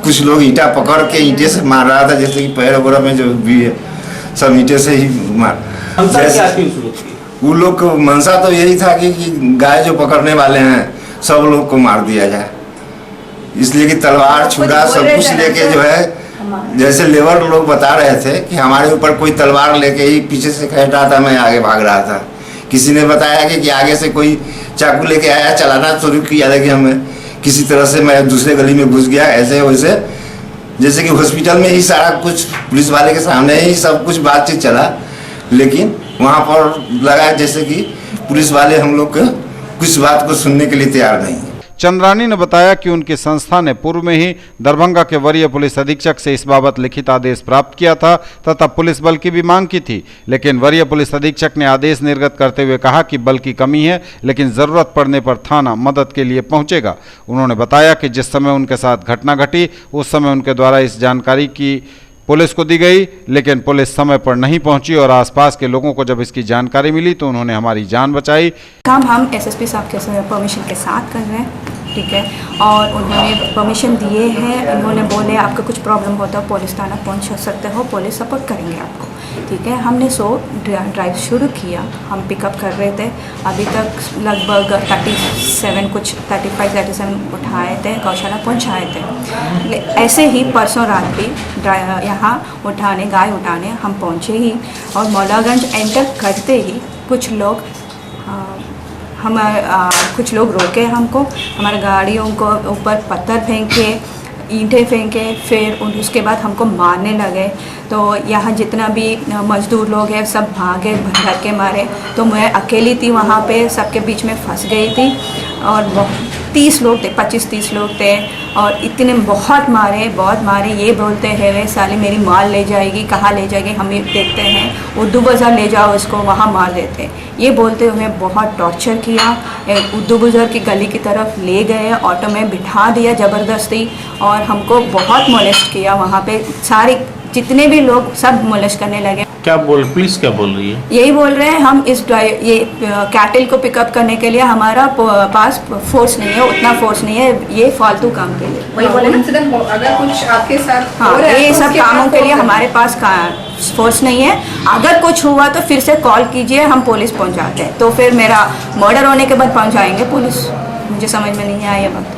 कुछ लोग ईंटा पकड़ के ईंटे से मार रहा था, जैसे कि पैर वगैरह में जो भी है सब ईंटे से ही मार। वो लोग को मंशा तो यही था कि गाय जो पकड़ने वाले हैं सब लोग को मार दिया जाए, इसलिए कि तलवार छुरा सब कुछ लेके जो है, जैसे लेबर लोग बता रहे थे कि हमारे ऊपर कोई तलवार लेके ही पीछे से खींच रहा था, मैं आगे भाग रहा था। किसी ने बताया कि आगे से कोई चाकू लेके आया, चलाना शुरू किया था कि हमें किसी तरह से मैं दूसरे गली में घुस गया। ऐसे वैसे जैसे कि हॉस्पिटल में ही सारा कुछ पुलिस वाले के सामने ही सब कुछ बातचीत चला, लेकिन वहाँ पर लगा जैसे कि पुलिस वाले हम लोग को कुछ बात को सुनने के लिए तैयार नहीं। चंद्रानी ने बताया कि उनकी संस्था ने पूर्व में ही दरभंगा के वरीय पुलिस अधीक्षक से इस बाबत लिखित आदेश प्राप्त किया था तथा पुलिस बल की भी मांग की थी, लेकिन वरीय पुलिस अधीक्षक ने आदेश निर्गत करते हुए कहा कि बल की कमी है, लेकिन जरूरत पड़ने पर थाना मदद के लिए पहुंचेगा। उन्होंने बताया कि जिस समय उनके साथ घटना घटी उस समय उनके द्वारा इस जानकारी की पुलिस को दी गई, लेकिन पुलिस समय पर नहीं पहुंची और आसपास के लोगों को जब इसकी जानकारी मिली तो उन्होंने हमारी जान बचाई। काम हम एसएसपी साहब के परमिशन के साथ कर रहे हैं, ठीक है, और उन्होंने परमिशन दिए हैं। उन्होंने बोले आपका कुछ प्रॉब्लम होता है पुलिस थाना पहुंच सकते हो, पुलिस सपोर्ट करेंगे आपको, ठीक है। हमने ड्राइव शुरू किया, हम पिकअप कर रहे थे। अभी तक लगभग 35-37 उठाए थे, गौशाला पहुंचाए थे। ऐसे ही परसों रात भी यहाँ गाय उठाने हम पहुँचे ही, और मौलागंज एंटर करते ही कुछ लोग कुछ लोग रोके हमको, हमारे गाड़ियों को ऊपर पत्थर फेंके, ईंटें फेंके, फिर उसके बाद हमको मारने लगे। तो यहाँ जितना भी मजदूर लोग हैं सब भागे भर के मारे, तो मैं अकेली थी वहाँ पे, सबके बीच में फंस गई थी और 30 लोग थे, 25-30 लोग थे और इतने बहुत मारे। ये बोलते हैं वे साली मेरी माल ले जाएगी, कहाँ ले जाएगी, हम ये देखते हैं, उर्दू बाज़ार ले जाओ इसको, वहाँ मार देते। ये बोलते हुए बहुत टॉर्चर किया। उर्दू बाज़ार की गली की तरफ ले गए, ऑटो में बिठा दिया ज़बरदस्ती और हमको बहुत मोलेस्ट किया। वहाँ पे सारे जितने भी लोग सब मोलेस्ट करने लगे। पुलिस क्या बोल रही है? यही बोल रहे हैं हम ये कैटल को पिकअप करने के लिए हमारा पास फोर्स नहीं है, उतना फोर्स नहीं है, ये फालतू काम के लिए। वही बोले ना, अगर कुछ आपके साथ हाँ, ये सब कामों के लिए हमारे पास फोर्स नहीं है। अगर कुछ हुआ तो फिर से कॉल कीजिए, हम पुलिस पहुंचाते हैं। तो फिर मेरा मर्डर होने के बाद पहुंचाएंगे पुलिस। मुझे समझ में नहीं आया ये बात।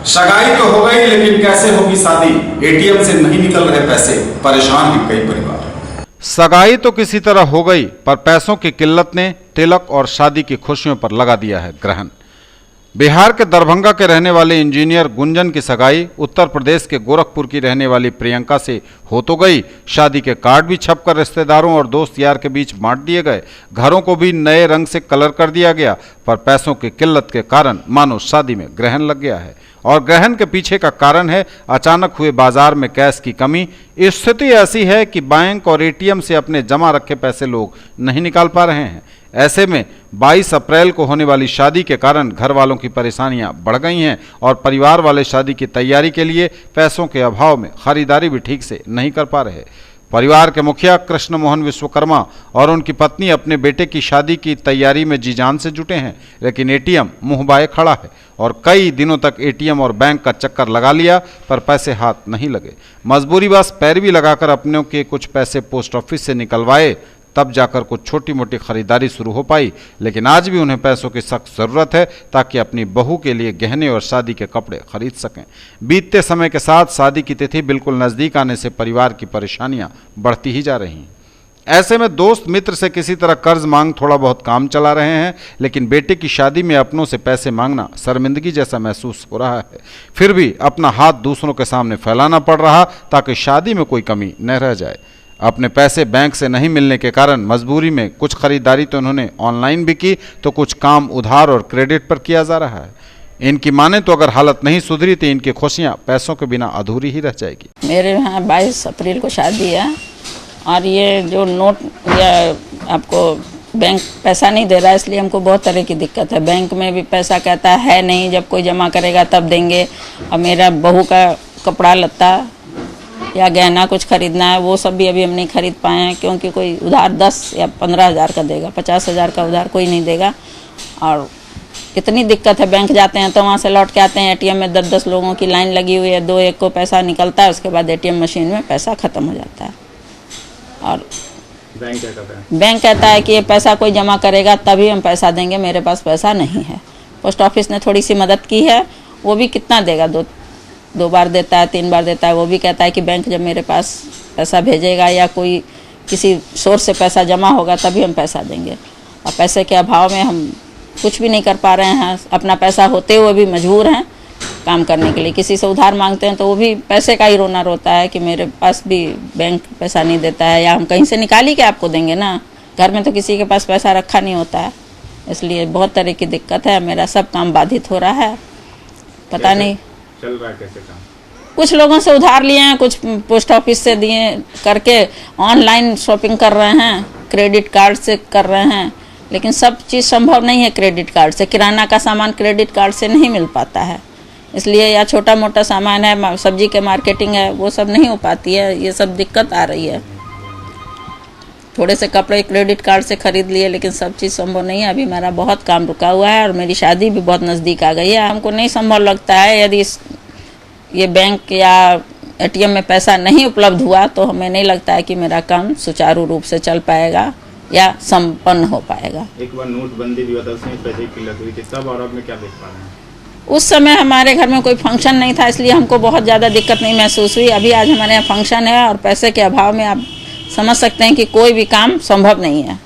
सगाई तो हो गई, लेकिन कैसे होगी शादी? एटीएम से नहीं निकल रहे पैसे, परेशान हैं कई परिवार। सगाई तो किसी तरह हो गई, पर पैसों की किल्लत ने तिलक और शादी की खुशियों पर लगा दिया है ग्रहण। बिहार के दरभंगा के रहने वाले इंजीनियर गुंजन की सगाई उत्तर प्रदेश के गोरखपुर की रहने वाली प्रियंका से हो तो गई। शादी के कार्ड भी छपकर रिश्तेदारों और दोस्त यार के बीच बांट दिए गए। घरों को भी नए रंग से कलर कर दिया गया, पर पैसों की किल्लत के कारण मानो शादी में ग्रहण लग गया है। और ग्रहण के पीछे का कारण है अचानक हुए बाजार में कैश की कमी। स्थिति ऐसी है कि बैंक और एटीएम से अपने जमा रखे पैसे लोग नहीं निकाल पा रहे हैं। ऐसे में 22 अप्रैल को होने वाली शादी के कारण घर वालों की परेशानियां बढ़ गई हैं और परिवार वाले शादी की तैयारी के लिए पैसों के अभाव में खरीदारी भी ठीक से नहीं कर पा रहे। परिवार के मुखिया कृष्ण मोहन विश्वकर्मा और उनकी पत्नी अपने बेटे की शादी की तैयारी में जी जान से जुटे हैं, लेकिन एटीएम मुंह बाए खड़ा है और कई दिनों तक एटीएम और बैंक का चक्कर लगा लिया, पर पैसे हाथ नहीं लगे। मजबूरीवश पैरवी लगाकर अपनों के कुछ पैसे पोस्ट ऑफिस से निकलवाए, तब जाकर कुछ छोटी मोटी खरीदारी शुरू हो पाई। लेकिन आज भी उन्हें पैसों की सख्त ज़रूरत है ताकि अपनी बहू के लिए गहने और शादी के कपड़े खरीद सकें। बीतते समय के साथ शादी की तिथि बिल्कुल नज़दीक आने से परिवार की परेशानियां बढ़ती ही जा रही हैं। ऐसे में दोस्त मित्र से किसी तरह कर्ज मांग थोड़ा बहुत काम चला रहे हैं, लेकिन बेटे की शादी में अपनों से पैसे मांगना शर्मिंदगी जैसा महसूस हो रहा है। फिर भी अपना हाथ दूसरों के सामने फैलाना पड़ रहा ताकि शादी में कोई कमी न रह जाए। अपने पैसे बैंक से नहीं मिलने के कारण मजबूरी में कुछ खरीदारी तो उन्होंने ऑनलाइन भी की, तो कुछ काम उधार और क्रेडिट पर किया जा रहा है। इनकी माने तो अगर हालत नहीं सुधरी तो इनकी खुशियां पैसों के बिना अधूरी ही रह जाएगी। मेरे यहाँ 22 अप्रैल को शादी है और ये जो नोट या आपको बैंक पैसा नहीं दे रहा है, इसलिए हमको बहुत तरह की दिक्कत है। बैंक में भी पैसा कहता है नहीं, जब कोई जमा करेगा तब देंगे। और मेरा बहू का कपड़ा लत्ता या गहना कुछ खरीदना है, वो सब भी अभी हम नहीं खरीद पाए हैं, क्योंकि कोई उधार 10 या 15 हज़ार का देगा, 50 हज़ार का उधार कोई नहीं देगा। और इतनी दिक्कत है, बैंक जाते हैं तो वहाँ से लौट के आते हैं, एटीएम में 10-10 लोगों की लाइन लगी हुई है, 2-1 को पैसा निकलता है, उसके बाद एटीएम मशीन में पैसा ख़त्म हो जाता है। और बैंक कहता है कि ये पैसा कोई जमा करेगा तभी हम पैसा देंगे, मेरे पास पैसा नहीं है। पोस्ट ऑफिस ने थोड़ी सी मदद की है, वो भी कितना देगा, दो बार देता है, 3 बार देता है। वो भी कहता है कि बैंक जब मेरे पास पैसा भेजेगा या कोई किसी सोर्स से पैसा जमा होगा तभी हम पैसा देंगे। और पैसे के अभाव में हम कुछ भी नहीं कर पा रहे हैं। अपना पैसा होते हुए भी मजबूर हैं काम करने के लिए। किसी से उधार मांगते हैं तो वो भी पैसे का ही रोना रोता है कि मेरे पास भी बैंक पैसा नहीं देता है, या हम कहीं से निकाल ही के आपको देंगे ना, घर में तो किसी के पास पैसा रखा नहीं होता है। इसलिए बहुत तरह की दिक्कत है, मेरा सब काम बाधित हो रहा है। पता नहीं चल रहा है कैसे काम? कुछ लोगों से उधार लिए हैं, कुछ पोस्ट ऑफिस से दिए करके ऑनलाइन शॉपिंग कर रहे हैं, क्रेडिट कार्ड से कर रहे हैं, लेकिन सब चीज़ संभव नहीं है क्रेडिट कार्ड से। किराना का सामान क्रेडिट कार्ड से नहीं मिल पाता है, इसलिए या छोटा मोटा सामान है, सब्जी के मार्केटिंग है, वो सब नहीं हो पाती है। ये सब दिक्कत आ रही है। थोड़े से कपड़े क्रेडिट कार्ड से खरीद लिए, लेकिन सब चीज़ संभव नहीं है। अभी मेरा बहुत काम रुका हुआ है और मेरी शादी भी बहुत नज़दीक आ गई है। हमको नहीं संभव लगता है, यदि ये बैंक या एटीएम में पैसा नहीं उपलब्ध हुआ तो हमें नहीं लगता है कि मेरा काम सुचारू रूप से चल पाएगा या संपन्न हो पाएगा। एक बार नोटबंदी भी हुआ था, उसमें पैसे की किल्लत हुई थी तब, और अब में क्या देख पा रहे हैं? उस समय हमारे घर में कोई फंक्शन नहीं था, इसलिए हमको बहुत ज़्यादा दिक्कत नहीं महसूस हुई। अभी आज हमारे यहाँ फंक्शन है और पैसे के अभाव में आप समझ सकते हैं कि कोई भी काम संभव नहीं है।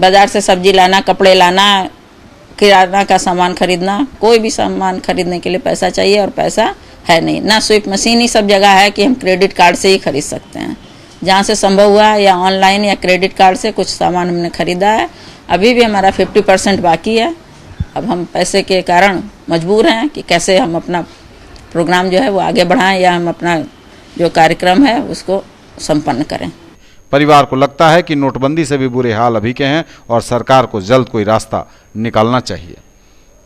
बाज़ार से सब्जी लाना, कपड़े लाना, किराना का सामान खरीदना, कोई भी सामान खरीदने के लिए पैसा चाहिए और पैसा है नहीं। ना स्विप मशीन ही सब जगह है कि हम क्रेडिट कार्ड से ही खरीद सकते हैं। जहाँ से संभव हुआ या ऑनलाइन या क्रेडिट कार्ड से कुछ सामान हमने खरीदा है। अभी भी हमारा 50% बाकी है अब हम पैसे के कारण मजबूर हैं कि कैसे हम अपना प्रोग्राम जो है वो आगे बढ़ाएं या हम अपना जो कार्यक्रम है उसको संपन्न करें। परिवार को लगता है कि नोटबंदी से भी बुरे हाल अभी के हैं और सरकार को जल्द कोई रास्ता निकालना चाहिए।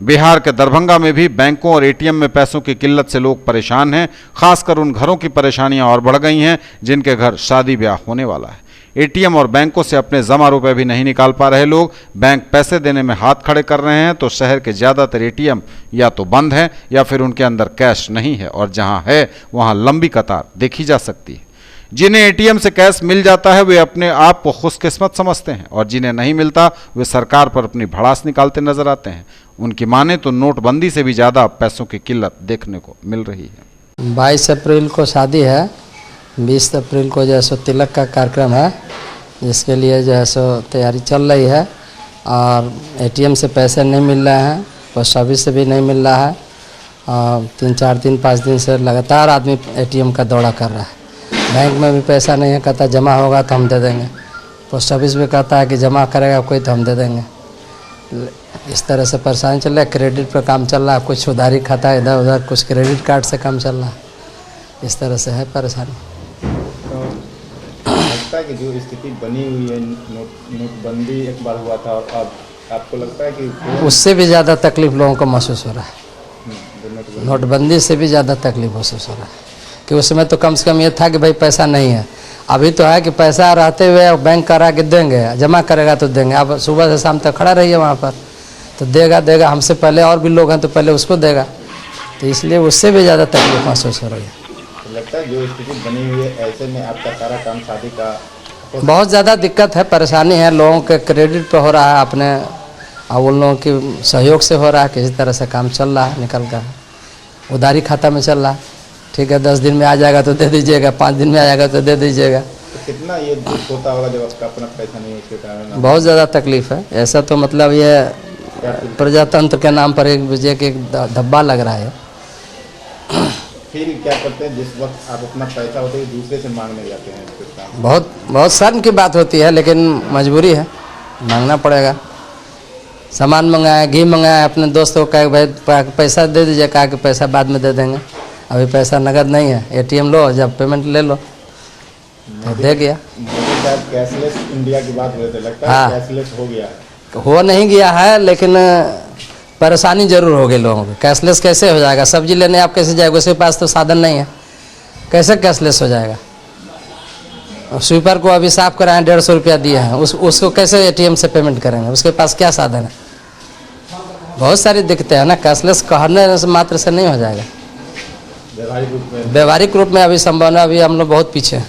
बिहार के दरभंगा में भी बैंकों और एटीएम में पैसों की किल्लत से लोग परेशान हैं। खासकर उन घरों की परेशानियां और बढ़ गई हैं जिनके घर शादी ब्याह होने वाला है। एटीएम और बैंकों से अपने जमा रुपए भी नहीं निकाल पा रहे लोग। बैंक पैसे देने में हाथ खड़े कर रहे हैं तो शहर के ज़्यादातर एटीएम या तो बंद हैं या फिर उनके अंदर कैश नहीं है, और जहां है वहां लंबी कतार देखी जा सकती है। जिन्हें एटीएम से कैश मिल जाता है वे अपने आप को खुशकिस्मत समझते हैं, और जिन्हें नहीं मिलता वे सरकार पर अपनी भड़ास निकालते नजर आते हैं। उनकी माने तो नोटबंदी से भी ज़्यादा पैसों की किल्लत देखने को मिल रही है। 22 अप्रैल को शादी है, 20 अप्रैल को जो है सो तिलक का कार्यक्रम है, जिसके लिए जो है सो तैयारी चल रही है। और एटीएम से पैसे नहीं मिल रहे हैं, पोस्ट ऑफिस से भी नहीं मिल रहा है। 3-4 दिन 5 दिन से लगातार आदमी एटीएम का दौड़ा कर रहा है। बैंक में भी पैसा नहीं है, कहता जमा होगा तो हम दे देंगे। पोस्ट ऑफिस भी कहता है कि जमा करेगा कोई तो हम दे देंगे। इस तरह से परेशानी चल रहा है। क्रेडिट पर काम चल रहा है, कुछ उधारी खाता है इधर उधर, कुछ क्रेडिट कार्ड से काम चल रहा है। इस तरह से है परेशानी। तो लगता है कि जो स्थिति बनी हुई है, नोटबंदी एक बार हुआ था और अब आपको लगता है कि उससे भी ज़्यादा तकलीफ लोगों को महसूस हो रहा है। नोटबंदी से भी ज़्यादा तकलीफ महसूस हो रहा है कि उस समय तो कम से कम ये था कि भाई पैसा नहीं है। अभी तो है कि पैसा रहते हुए बैंक करा के देंगे, जमा करेगा तो देंगे। अब सुबह से शाम तक खड़ा रहिए वहाँ पर तो देगा। हमसे पहले और भी लोग हैं तो पहले उसको देगा, तो इसलिए उससे भी ज़्यादा तकलीफ महसूस हो रही है। तो लगता है जो स्थिति बनी हुई है ऐसे में आपका सारा काम शादी का बहुत ज़्यादा दिक्कत है, परेशानी है। लोगों के क्रेडिट पर हो रहा है अपने, और उन लोगों के सहयोग से हो रहा है। किसी तरह से काम चल रहा है, निकल रहा है। उधारी खाता में चल रहा है। ठीक है, 10 दिन में आ जाएगा तो दे दीजिएगा, 5 दिन में आ जाएगा तो दे दीजिएगा। तो कितना ये दुख होता होगा जब आपका अपना पैसा नहीं है उसके कारण? बहुत ज़्यादा तकलीफ है। ऐसा तो मतलब ये प्रजातंत्र के नाम पर एक विजय के धब्बा लग रहा है। फिर क्या करते हैं जिस वक्त आप अपना पैसा होते है दूसरे से मांगने जाते हैं? बहुत शर्म की बात होती है, लेकिन मजबूरी है, मांगना पड़ेगा। सामान मंगाया, घी मंगाया, अपने दोस्त को कहा भाई पैसा दे दीजिए, कहा कि पैसा बाद में दे देंगे, अभी पैसा नगद नहीं है, एटीएम लो, जब पेमेंट ले लो, तो दे गया। मोदी साहब कैशलेस इंडिया की बात करते, लगता है कैशलेस हो गया है? हो नहीं गया है, लेकिन परेशानी जरूर हो गई लोगों को। कैशलेस कैसे हो जाएगा? सब्जी लेने आप कैसे जाएगा? उसके पास तो साधन नहीं है, कैसे कैशलेस हो जाएगा? स्वीपर को अभी साफ कराएं, 150 रुपया दिए हैं, उसको कैसे एटीएम से पेमेंट करेंगे? उसके पास क्या साधन है? बहुत सारी दिक्कतें हैं ना। कैशलेस कहने से मात्र से नहीं हो जाएगा। व्यवहारिक रूप में अभी संभावना, अभी हम लोग बहुत पीछे हैं।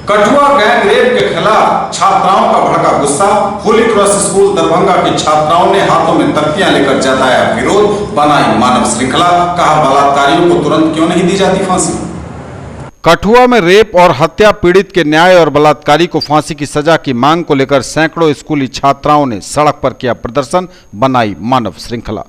कठुआ गैंग रेप के खिलाफ छात्राओं का भड़का गुस्सा। होली क्रॉस स्कूल दरभंगा की छात्राओं ने हाथों में तख्तियां लेकर जताया विरोध, बनाई मानव श्रृंखला। कहा बलात्कारियों को तुरंत क्यों नहीं दी जाती फांसी। कठुआ में रेप और हत्या पीड़ित के न्याय और बलात्कारी को फांसी की सजा की मांग को लेकर सैकड़ों स्कूली छात्राओं ने सड़क पर किया प्रदर्शन, बनाई मानव श्रृंखला।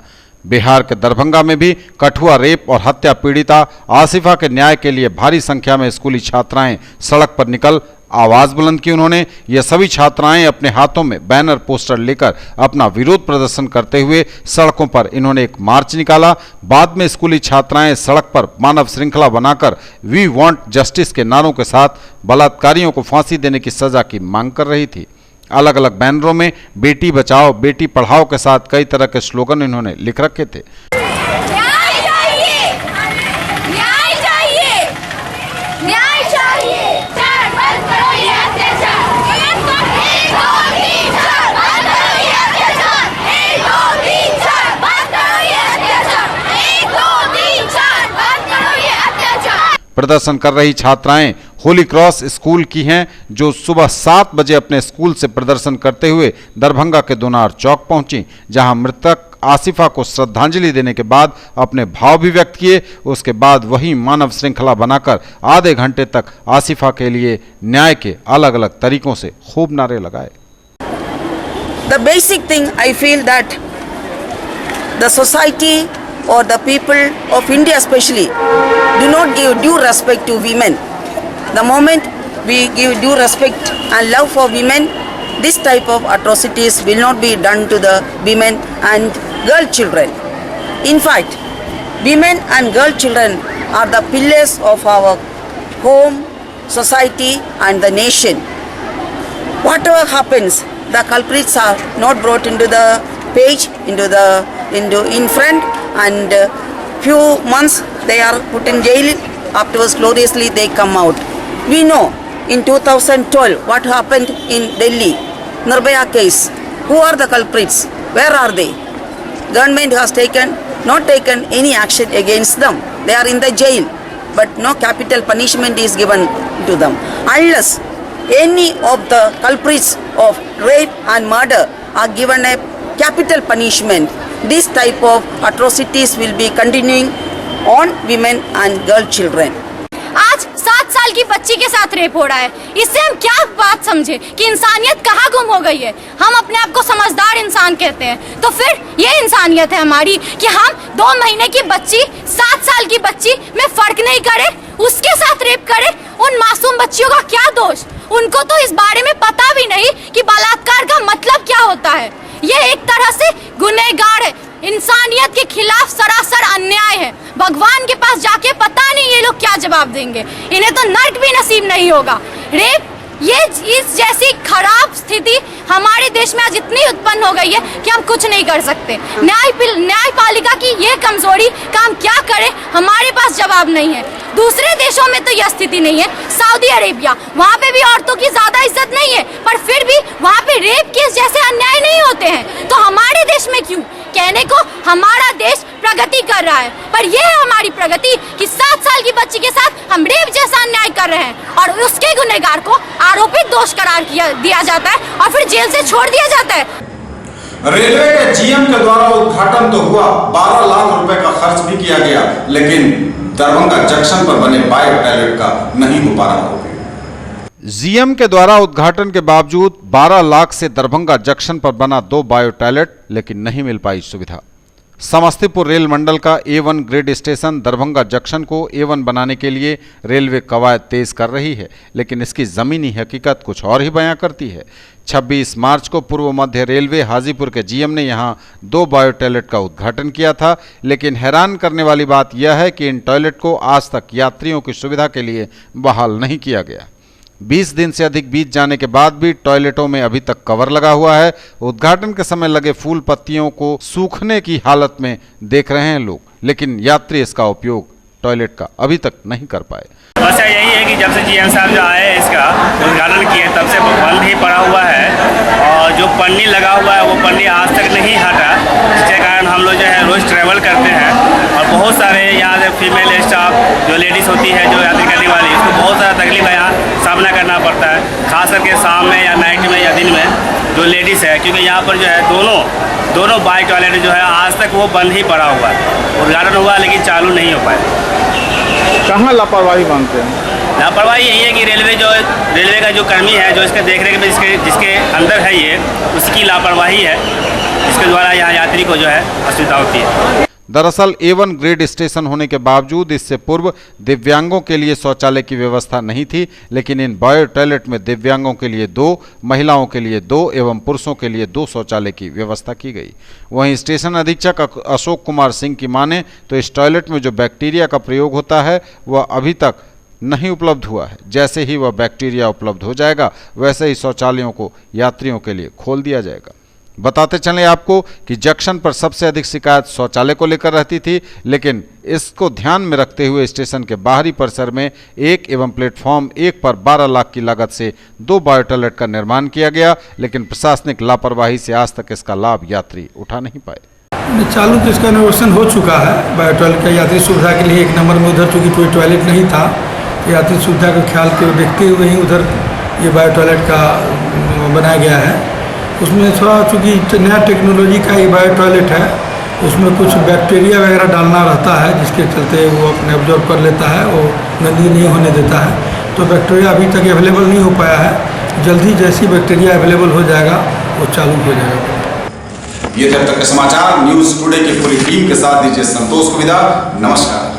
बिहार के दरभंगा में भी कठुआ रेप और हत्या पीड़िता आसिफा के न्याय के लिए भारी संख्या में स्कूली छात्राएं सड़क पर निकल आवाज बुलंद की। उन्होंने ये सभी छात्राएं अपने हाथों में बैनर पोस्टर लेकर अपना विरोध प्रदर्शन करते हुए सड़कों पर इन्होंने एक मार्च निकाला। बाद में स्कूली छात्राएं सड़क पर मानव श्रृंखला बनाकर वी वांट जस्टिस के नारों के साथ बलात्कारियों को फांसी देने की सजा की मांग कर रही थी। अलग अलग बैनरों में बेटी बचाओ बेटी पढ़ाओ के साथ कई तरह के स्लोगन इन्होंने लिख रखे थे। न्याय चाहिए, न्याय चाहिए, न्याय चाहिए, बंद करो ये अत्याचार, बंद करो ये अत्याचार, बंद करो ये अत्याचार, 1 2 3 4 बंद करो ये अत्याचार, 1 2 3 4 बंद करो ये अत्याचार। प्रदर्शन कर रही छात्राएं होली क्रॉस स्कूल की हैं, जो सुबह 7 बजे अपने स्कूल से प्रदर्शन करते हुए दरभंगा के दोनार चौक पहुंची, जहां मृतक आसिफा को श्रद्धांजलि देने के बाद अपने भाव भी व्यक्त किए। उसके बाद वही मानव श्रृंखला बनाकर आधे घंटे तक आसिफा के लिए न्याय के अलग अलग तरीकों से खूब नारे लगाए। The basic thing I feel that the society or the people of India especially do not give due respect to women. The moment we give due respect and love for women, this type of atrocities will not be done to the women and girl children. In fact, women and girl children are the pillars of our home, society and the nation. Whatever happens, the culprits are not brought into the page, in front, and few months they are put in jail. Afterwards, gloriously they come out. We know in 2012 what happened in Delhi, Nirbhaya case. Who are the culprits? Where are they? Government has not taken any action against them. They are in the jail, but no capital punishment is given to them. Unless any of the culprits of rape and murder are given a capital punishment, this type of atrocities will be continuing on women and girl children. आज 7 साल की बच्ची के साथ rape हो रहा है। इससे हम क्या बात समझे कि इंसानियत कहाँ गुम हो गई है। हम अपने आप को समझदार इंसान कहते हैं, तो फिर ये इंसानियत है हमारी कि हम 2 महीने की बच्ची 7 साल की बच्ची में फर्क नहीं करे, उसके साथ रेप करे। उन मासूम बच्चियों का क्या दोष? उनको तो इस बारे में पता भी नहीं कि बलात्कार का मतलब क्या होता है। ये एक तरह से गुनहगार है, इंसानियत के खिलाफ सरासर अन्याय है। भगवान के पास जाके पता नहीं ये लोग क्या जवाब देंगे, इन्हें तो नर्क भी नसीब नहीं होगा। रेप ये इस जैसी खराब स्थिति हमारे देश में आज इतनी उत्पन्न हो गई है कि हम कुछ नहीं कर सकते। न्यायपालिका की ये कमजोरी का हम क्या करें, हमारे पास जवाब नहीं है। दूसरे देशों में तो यह स्थिति नहीं है। सऊदी अरेबिया, वहाँ पे भी औरतों की ज्यादा इज्जत नहीं है, पर फिर भी वहाँ पे रेप केस जैसे अन्याय नहीं होते हैं। तो हमारे देश में क्यों? कहने को हमारा देश प्रगति कर रहा है, पर यह है हमारी प्रगति कि 7 साल की बच्ची के साथ हम रेप जैसा अन्याय कर रहे हैं और उसके गुनहगार को आरोपित दोष करार दिया जाता है और फिर जेल से छोड़ दिया जाता है। रेलवे के जीएम के द्वारा उद्घाटन तो हुआ, 12 लाख रुपए का खर्च भी किया गया, लेकिन दरभंगा जंक्शन पर बने बायो टॉयलेट का नहीं हो पा रहा। जीएम के द्वारा उद्घाटन के बावजूद 12 लाख से दरभंगा जंक्शन पर बना 2 बायो टॉयलेट, लेकिन नहीं मिल पाई सुविधा। समस्तीपुर रेल मंडल का A1 grade station Darbhanga junction को A1 बनाने के लिए रेलवे कवायद तेज कर रही है, लेकिन इसकी जमीनी हकीकत कुछ और ही बयां करती है। 26 मार्च को पूर्व मध्य रेलवे हाजीपुर के जीएम ने यहां 2 बायो टॉयलेट का उद्घाटन किया था, लेकिन हैरान करने वाली बात यह है कि इन टॉयलेट को आज तक यात्रियों की सुविधा के लिए बहाल नहीं किया गया। 20 दिन से अधिक बीत जाने के बाद भी टॉयलेटों में अभी तक कवर लगा हुआ है। उद्घाटन के समय लगे फूल पत्तियों को सूखने की हालत में देख रहे हैं लोग, लेकिन यात्री इसका उपयोग टॉयलेट का अभी तक नहीं कर पाए। बस यही है कि जब से जीएम साहब जो आए इसका उद्घाटन किए तब से बंद ही पड़ा हुआ है और जो पन्नी लगा हुआ है वो पन्नी आज तक नहीं हटा, जिसके कारण हम लोग जो है रोज़ ट्रैवल करते हैं और बहुत सारे यहाँ से फीमेल स्टाफ जो लेडीज़ होती है जो यात्री करने वाली, उसको बहुत सारा तकलीफ यहाँ सामना करना पड़ता है, खास करके शाम में या नाइट में या दिन में जो लेडीज़ है, क्योंकि यहाँ पर जो है दोनों बायो टॉयलेट जो है आज तक वो बंद ही पड़ा हुआ है। उद्घाटन हुआ लेकिन चालू नहीं हो पाया। कहाँ लापरवाही मानते हैं? लापरवाही यही है कि रेलवे का जो कर्मी है जो इसके देखरेख में जिसके अंदर है ये, उसकी लापरवाही है, इसके द्वारा यहाँ यात्री को जो है असुविधा होती है। दरअसल A1 ग्रेड स्टेशन होने के बावजूद इससे पूर्व दिव्यांगों के लिए शौचालय की व्यवस्था नहीं थी, लेकिन इन बायो टॉयलेट में दिव्यांगों के लिए 2, महिलाओं के लिए 2 एवं पुरुषों के लिए 2 शौचालय की व्यवस्था की गई। वहीं स्टेशन अधीक्षक अशोक कुमार सिंह की माने तो इस टॉयलेट में जो बैक्टीरिया का प्रयोग होता है वह अभी तक नहीं उपलब्ध हुआ है। जैसे ही वह बैक्टीरिया उपलब्ध हो जाएगा वैसे ही शौचालयों को यात्रियों के लिए खोल दिया जाएगा। बताते चलें आपको कि जंक्शन पर सबसे अधिक शिकायत शौचालय को लेकर रहती थी, लेकिन इसको ध्यान में रखते हुए स्टेशन के बाहरी परिसर में 1 एवं प्लेटफॉर्म 1 पर 12 लाख की लागत से 2 बायो टॉयलेट का निर्माण किया गया, लेकिन प्रशासनिक लापरवाही से आज तक इसका लाभ यात्री उठा नहीं पाए। चालू तो इसका इनोवेशन हो चुका है बायो टॉयलेट का यात्री सुविधा के लिए। 1 नंबर में उधर चूँकि कोई टॉयलेट नहीं था, यात्री सुविधा का ख्याल को देखते हुए ही उधर ये बायो टॉयलेट का बनाया गया है। उसमें थोड़ा चूँकि नया टेक्नोलॉजी का ये बायो टॉयलेट है, उसमें कुछ बैक्टीरिया वगैरह डालना रहता है, जिसके चलते वो अपने ऑब्जर्व कर लेता है, वो गंदगी नहीं होने देता है। तो बैक्टीरिया अभी तक अवेलेबल नहीं हो पाया है, जल्दी जैसी बैक्टीरिया अवेलेबल हो जाएगा वो चालू हो जाएगा। ये जब तक के समाचार न्यूज़ टुडे की पूरी टीम के साथ दीजिए संतोष को विदा। नमस्कार।